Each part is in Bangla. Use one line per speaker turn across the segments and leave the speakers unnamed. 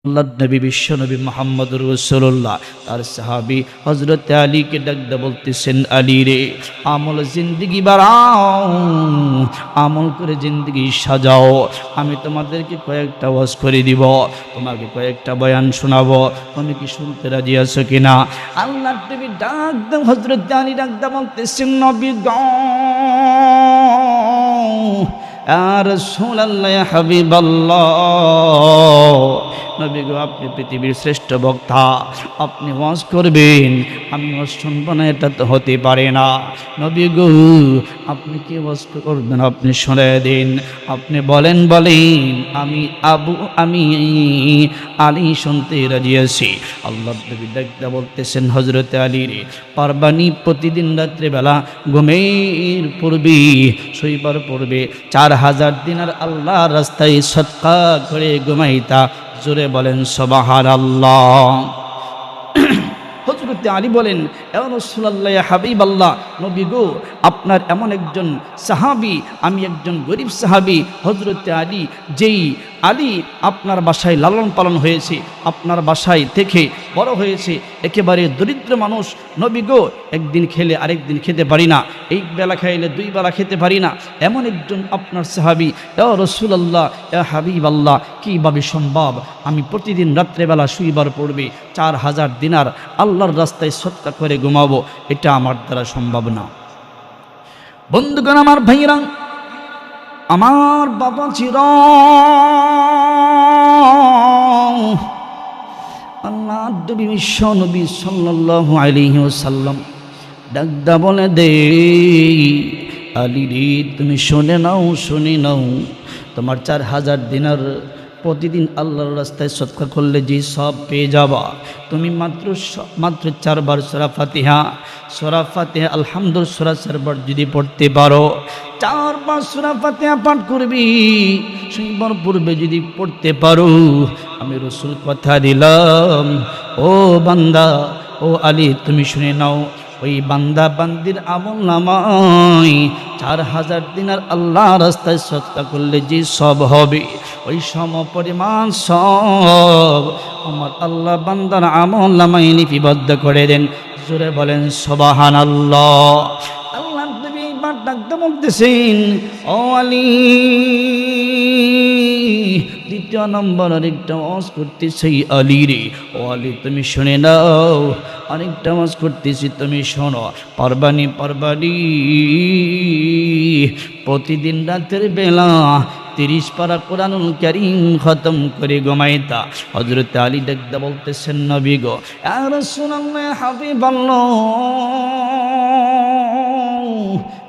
আল্লাহর নবী বিশ্ব নবী মুহাম্মদুর রাসূলুল্লাহ তার সাহাবী হযরত আলীকে ডাকতে বলতেছেন, আলী রে, আমল জিন্দেগি বাড়াও, আমল করে জিন্দেগি সাজাও। আমি তোমাদেরকে কয়েকটা ওয়াজ করে দিব, তোমাকে কয়েকটা বয়ান শোনাবো, তুমি কি শুনতে রাজি আছো কিনা? আল্লাহর নবী ডাকতে হযরত আলী ডাকতে বলতেছেন, নবী গো, ইয়া রাসূলুল্লাহ, ইয়া হাবিবাল্লাহ, নবী গো, আপনি পৃথিবীর শ্রেষ্ঠ বক্তা, আপনি ওয়াজ করবেন, আমি ওয়াজ শুনবো না, এটা তো হতে পারে না। নবী গো, আপনি কি ওয়াজ করবেন, আপনি শুনে দিন, আপনি বলেন। আমি আলী শুনতে রাজি আছি। আল্লাহ নবী ডাকতে বলতেছেন, হযরত আলী রে, পারবানি প্রতিদিন রাত্রেবেলা ঘুমের পূর্বে, শোইবার পূর্বে 4000 দিনার আল্লাহর রাস্তায় সদকা করে ঘুমাইতা। জোরে বলেন সুবহানাল্লাহ। হযরত আলী বলেন, ইয়া রাসূলুল্লাহ, ইয়া হাবিবাল্লাহ, নবী গো, আপনার এমন একজন সাহাবী, আমি একজন গরিব সাহাবী। হযরত আলী, যেই আলী আপনার বাসায় লালন পালন হয়েছে, আপনার বাসায় থেকে বড় হয়েছে, একেবারে দরিদ্র মানুষ। নবী গো, একদিন খেলে আরেকদিন খেতে পারি না, এই বেলা খাইলে 2 বেলা খেতে পারি না, এমন একজন আপনার সাহাবী। ইয়া রাসূলুল্লাহ, ইয়া হাবিবাল্লাহ, কীভাবে সম্ভব? আমি প্রতিদিন রাত্রেবেলা শুইবার পূর্বে 4000 দিনার আল্লাহর রাস্তায় সদকা করে ঘুমাবো, এটা আমার দ্বারা সম্ভব না। বন্ধুগণ, আমার ভাইরা, আমার বাবা ছিল আল্লাহর নবী বিশ্ব নবী সাল্লাল্লাহু আলাইহি ওয়াসাল্লাম ডাকদা বলে, দে আলী রে, তুমি শুনে নাও, তোমার 4000 দিনার প্রতিদিন আল্লাহর রাস্তায় সদকা করলে যে সব পেয়ে যাবা। তুমি মাত্র 4 বার সূরা ফাতিহা আলহামদুলিল্লাহ সূরা 4 বার যদি পড়তে পারো, 4 বার সূরা ফাতিহা পাঠ করবি, সেইবার পূর্বে যদি পড়তে পারো, আমি রাসূল কথা দিলাম, ও বান্দা, ও আলী, তুমি শুনে নাও, ওই বান্দা বান্দির আমল নামায় 4000 দিনার আল্লাহ রাস্তায় সদকা করলে যে সব হবে, ওই সম পরিমাণ সব আমার আল্লাহ বান্দার আমল নামায় লিপিবদ্ধ করে দেন। জোরে বলেন সুবহানাল্লাহ। আল্লাহ নবী এইবার ডাকতে বলতেছেন, ও আলী, দ্বিতীয় নম্বর আরেকটা ওয়াজ করতেছি, আলী রে, ও আলী, তুমি শুনে নাও, আরেকটা ওয়াজ করতেছি, তুমি শোনো। পারবানি প্রতিদিন রাতের বেলা 30 পারা কোরআনুল কারীম খতম করে ঘুমাইতা। হযরত আলী ডাকতে বলতেছেন, নবী গো, ইয়া রাসূলুল্লাহ, ইয়া হাবিবাল্লাহ,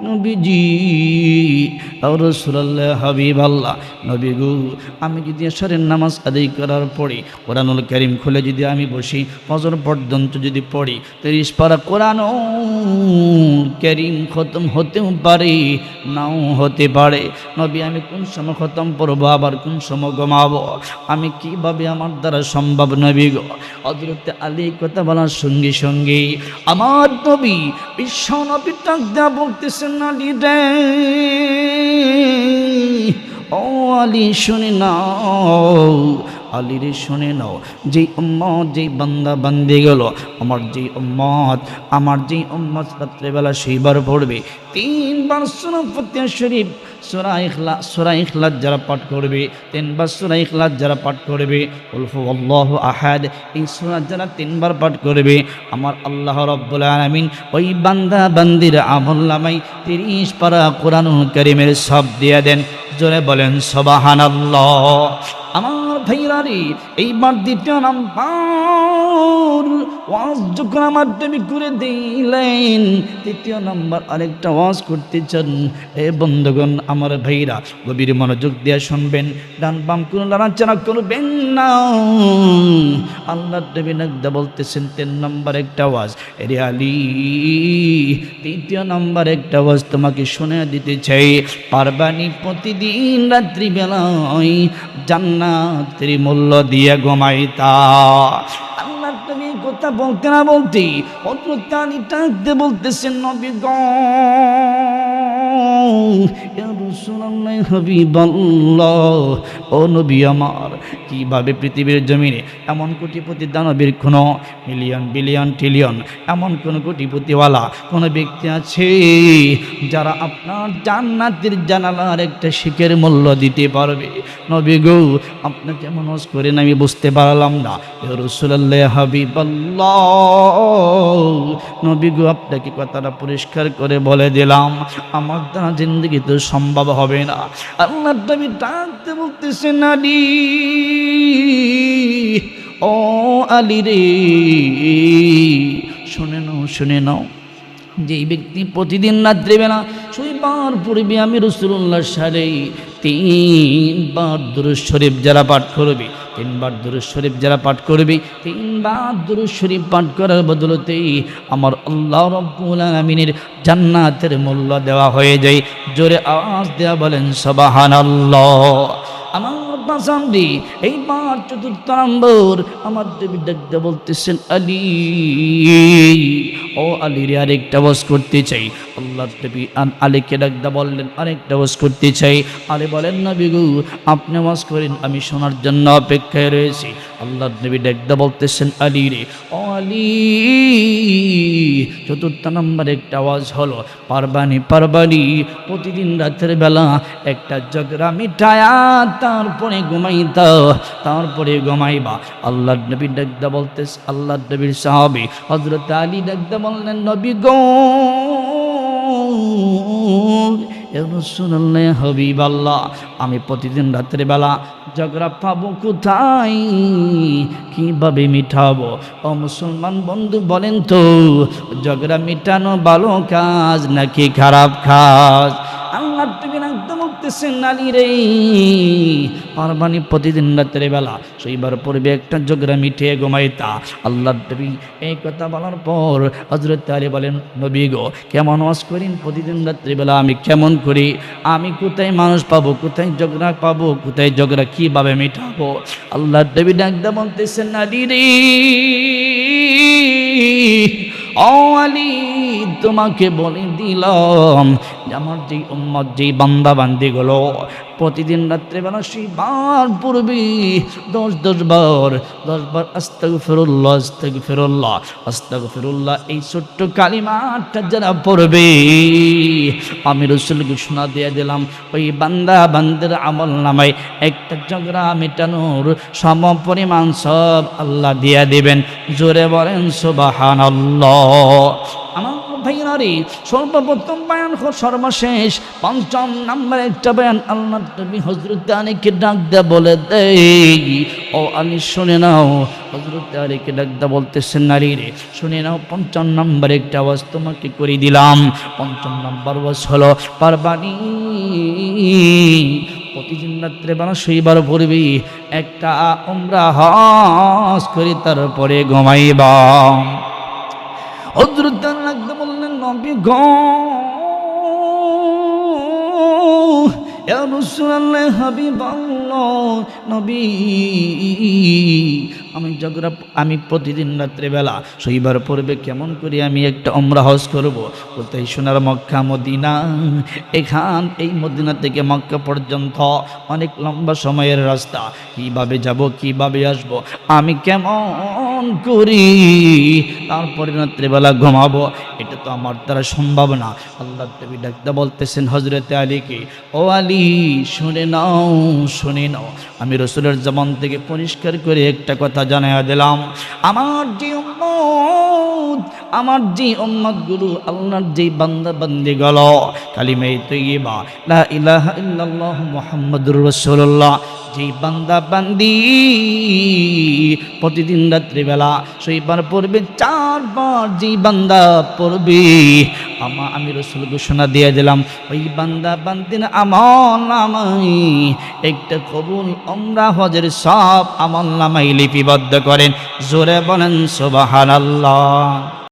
নবীজি, ইয়া রাসূলুল্লাহ, হাবিবাল্লাহ, নবী গো, আমি যদি আসরের নামাজ আদায় করার পরে কোরআনুল কারীম খুলে যদি আমি বসি, ফজর পর্যন্ত যদি পড়ি, 30 পারা কোরআনুল কারীম খতম হতেও পারে, নাও হতে পারে। নবী, আমি কোন সময় খতম পড়বো, আবার কোন সময় ঘুমাবো, আমি কিভাবে, আমার দ্বারা সম্ভব? নবী গো, হযরত আলী কথা বলার সঙ্গে সঙ্গে আমার নবী বিশ্ব নবী ডাক দেয়া বলতেছেন, আলী রে, ও আলী, শুনে নাও, আলী রে, শুনে নাও, যেই উম্মত, যেই বান্দা বান্দি গেল, আমার যেই উম্মত রাত্রেবেলা সেইবার পড়বে 3 বার সূরা ফাতিহা শরীফ, সূরা ইখলাস যারা পাঠ করবে, 3 বার সূরা ইখলাস যারা পাঠ করবে, কুল হুয়াল্লাহু আহাদ, এই সূরা যারা 3 বার পাঠ করবে, আমার আল্লাহ রাব্বুল আলামিন ওই বান্দা বান্দির আমলনামায় 30 পারা কোরআনুল কারীমের সব দিয়ে দেন। জোরে বলেন সুবহানাল্লাহ। আমার ভাইরা রে, এইবার দ্বিতীয় নাম্বার ওয়াজ যখন আমার নবী করে দিলেন, তৃতীয় নাম্বার আরেকটা ওয়াজ করতে চান। এ বন্ধুগণ, আমার ভাইরা, গভীর মনোযোগ দিয়ে শুনবেন, ডান বাম কোনো নাড়াচাড়া করবেন না। আল্লাহ নবী নাকদা বলতেছেন, 3 নাম্বার একটা ওয়াজ, এরে আলী, তৃতীয় নাম্বার একটা ওয়াজ তোমাকে শুনে দিতে চাই। পারবানি প্রতিদিন রাত্রিবেলায় জান্নাতের মূল্য দিয়ে ঘুমাইতা। আল্লাহ নবী কথা বলতে না বলতে হযরত আলী ডাকতে বলতেছেন, নবী গো, ইয়া রাসূলুল্লাহ হাবিবাল্লাহ, ও নবী আমার, কিভাবে পৃথিবীর জমিনে এমন কোটিপতি দানবীর কোনো মিলিয়ন বিলিয়ন ট্রিলিয়ন এমন কোন কোটিপতিওয়ালা কোন ব্যক্তি আছে যারা আপনার জান্নাতের জানালার একটা শিখের মূল্য দিতে পারবে? নবী গো, আপনাকে কেমন ওয়াজ করেন আমি বুঝতে পারলাম না। ইয়া রাসূলুল্লাহ হাবিবাল্লাহ, নবী গো, আপনাকে কথাটা পরিষ্কার করে বলে দিলাম, আমার দ্বারা জিন্দগি তো সম্ভব হবে না। আল্লাহ নবী ডাকতে বলতেছেন, আলী, ও আলী রে, শুনে নাও, শুনে নাও, যেই ব্যক্তি প্রতিদিন রাত্রিবেলা শোইবার পূর্বে আমি রাসূলুল্লাহর সাথে 3 বার দুরূদ শরীফ যারা পাঠ করবে, 3 বার দুরূদ শরীফ যারা পাঠ করবে, 3 বার দুরূদ শরীফ পাঠ করার বদলতে আমার আল্লাহ রাব্বুল আলামিনের জান্নাতের মূল্য দেওয়া হয়ে যায়। জোরে আওয়াজ দেয়া বলেন সুবহানাল্লাহ। আমার বাসামদি এইবার 4th নম্বর আমার দেবী ডাকতে বলতেছেন, আলী, ও আলী রে, আরেকটা ওয়াজ করতে চাই। আল্লাহ নবী আলীকে ডাকতে বললেন, আরেকটা ওয়াজ করতে চাই। আলী বলেন, নবী গো, আপনি ওয়াজ করেন, আমি শোনার জন্য অপেক্ষায় রয়েছি। আল্লাহ নবী ডাকতে বলতেছেন, আলী রে, ও আলী, 4th নম্বর একটা ওয়াজ হলো, পারবানি পারবানি প্রতিদিন রাতের বেলা একটা জগরা মিঠায়া তারপরে ঘুমাইতা, তারপরে ঘুমাইবা। আল্লাহ নবী ডাকতে বলতেছে, আল্লাহ নবীর সাহাবী হযরত আলী ডাকতে বললেন, নবী গো, ইয়া রাসূলুল্লাহ হাবিবাল্লাহ, আমি প্রতিদিন রাতের বেলা ঝগড়া পাবো কোথায়, কিভাবে মিটাবো? ও মুসলমান বন্ধু, বলেন তো, ঝগড়া মিটানো ভালো কাজ নাকি খারাপ কাজ? আল্লাহ নবী একদম বলতেছেন, আলী রে, পারবানি প্রতিদিন রাতের বেলা সেইবার পূর্বে একটা ঝগড়া মিটিয়ে ঘুমাইতা। আল্লাহ নবী এই কথা বলার পর হযরত আলী বলেন, নবী গো, কেমন ওয়াজ করেন প্রতিদিন রাতের বেলা, আমি কেমন করি, আমি কোথায় মানুষ পাবো, কোথায় ঝগড়া পাবো, কোথায় ঝগড়া কিভাবে মিটাবো? আল্লাহ নবী ডাকতে বলতেছেন, আলী রে, ও আলী, তোমাকে বলে দিলাম আমার যেই উম্মত, যেই বান্দা বান্দিগুলো প্রতিদিন রাত্রেবেলা শোবার পূর্বে 10 বার আস্তাগফিরুল্লাহ আস্তাগফিরুল্লাহ আস্তাগফিরুল্লাহ এই ছোট্ট কালিমাটা যারা পড়বে, আমি রাসূল ঘোষণা দিয়ে দিলাম, ওই বান্দা বান্দির আমল নামায় একটা ঝগড়া মেটানোর সম পরিমাণ সব আল্লাহ দিয়া দিবেন। জোরে বলেন সুবহানাল্লাহ। আমার ভাইরা রে, সর্বপ্রথম বয়ান সর্বশেষ 5ম নম্বর একটা বয়ান আল্লাহ নবী হযরত আলীকে ডাক দিয়ে বলে দেই, ও আলী শুনে নাও। হযরত আলীকে ডাক দিয়ে বলতেছেন, আলী রে, শুনে নাও, 5ম নম্বর একটা ওয়াজ তোমাকে করে দিলাম। 5ম নম্বর ওয়াজ হলো, পারবানি প্রতিদিন রাত্রে বেলা শোইবার পূর্বে একটা উমরা হজ করে তারপরে ঘুমাইবা। হযরত আলী বললেন, নবী গো, ইয়া রাসূলুল্লাহ হাবিবাল্লাহ, নবী, আমি প্রতিদিন রাত্রে বেলা শোইবার পূর্বে কেমন করে আমি একটা উমরা হজ করব? কোথায়? সোনার মক্কা মদিনা। এই মদিনা থেকে মক্কা পর্যন্ত অনেক লম্বা সময়ের রাস্তা, কিভাবে যাব, কিভাবে আসব, আমি কেমন করি তারপরে রাত্রেবেলা ঘুমাবো? এটা তো আমার দ্বারা সম্ভব না। আল্লাহ নবী ডাকতে বলতেছেন হযরত আলীকে, ও আলী, শুনে নাও, শুনে নাও, আমি রাসূলের জবান থেকে পরিষ্কার করে একটা কথা জানাইয়া দিলাম, আমার যে উম্মত গুলো, আল্লাহর যে বান্দা বান্দি গুলো কালিমা তাইয়্যিবা লা ইলাহা ইল্লাল্লাহু মুহাম্মাদুর রাসূলুল্লাহ, যেই বান্দা বান্দি প্রতিদিন রাত্রিবেলা শোইবার পূর্বে 4 বার যেই বান্দা পড়বে, আমি রাসূল ঘোষণা দিয়ে দিলাম, ওই বান্দা বান্দির আমল নামাই একটা কবুল উমরা হজের সব আমল নামাই লিপিবদ্ধ করেন। জোরে বলেন সুবহানাল্লাহ।